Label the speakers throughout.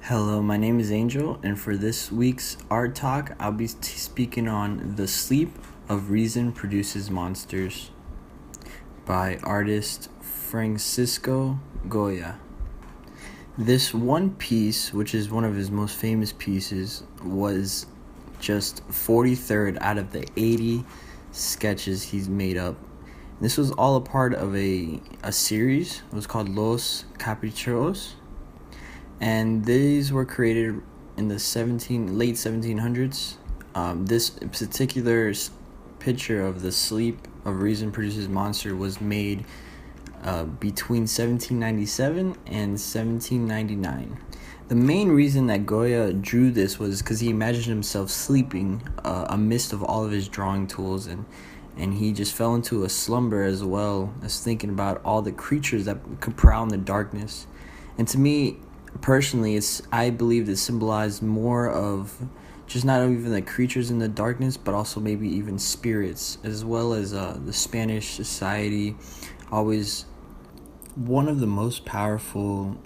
Speaker 1: Hello, my name is Angel, and for this week's art talk, I'll be speaking on The Sleep of Reason Produces Monsters by artist Francisco Goya. This one piece, which is one of his most famous pieces, was just 43rd out of the 80 sketches he's made up. This was all a part of a series. It was called Los Caprichos. And these were created in the late 1700s. This particular picture of the sleep of reason produces monster was made between 1797 and 1799. The main reason that Goya drew this was because he imagined himself sleeping amidst of all of his drawing tools, and he just fell into a slumber as well as thinking about all the creatures that could prowl in the darkness. And to me, personally, I believe it symbolized more of just not even the creatures in the darkness, but also maybe even spirits, as well as the Spanish society. Always one of the most powerful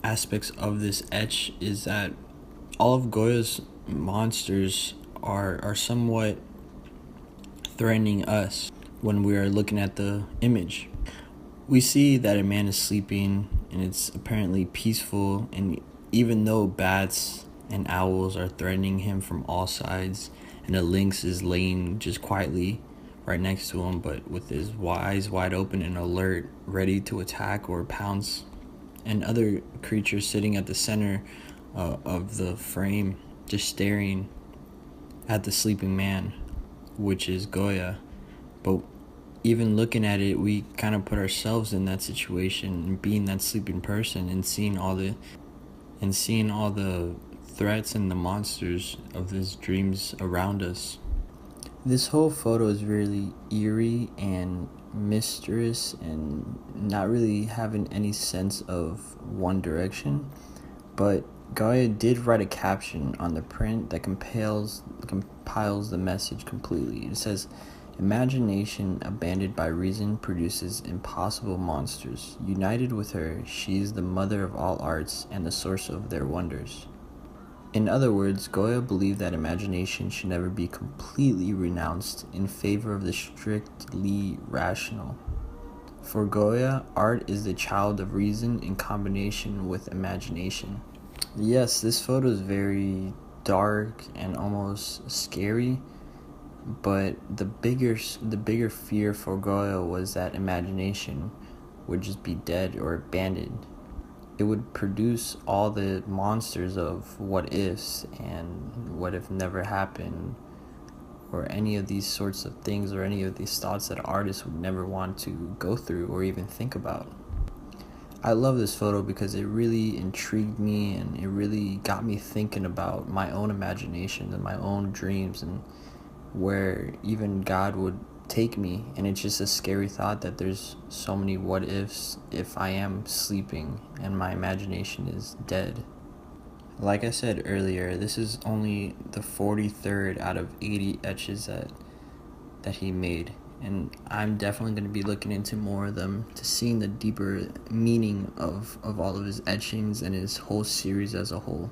Speaker 1: aspects of this etch is that all of Goya's monsters are somewhat threatening us when we are looking at the image. We see that a man is sleeping, and it's apparently peaceful, and even though bats and owls are threatening him from all sides, and a lynx is laying just quietly right next to him, but with his eyes wide open and alert, ready to attack or pounce, and other creatures sitting at the center of the frame, just staring at the sleeping man, which is Goya. But even looking at it, we kind of put ourselves in that situation and being that sleeping person and seeing all the threats and the monsters of his dreams around us. This whole photo is really eerie and mysterious and not really having any sense of one direction, but Goya did write a caption on the print that compiles the message completely. It says, "Imagination abandoned by reason produces impossible monsters. United with her, she is the mother of all arts and the source of their wonders." In other words, Goya believed that imagination should never be completely renounced in favor of the strictly rational. For Goya, art is the child of reason in combination with imagination. Yes, this photo is very dark and almost scary. But the bigger fear for Goya was that imagination would just be dead or abandoned. It would produce all the monsters of what ifs and what if never happened, or any of these sorts of things, or any of these thoughts that artists would never want to go through or even think about. I love this photo because it really intrigued me, and it really got me thinking about my own imagination and my own dreams, and where even God would take me. And it's just a scary thought that there's so many what ifs if I am sleeping and my imagination is dead. Like I said earlier, this is only the 43rd out of 80 etches that he made, and I'm definitely going to be looking into more of them to seeing the deeper meaning of all of his etchings and his whole series as a whole.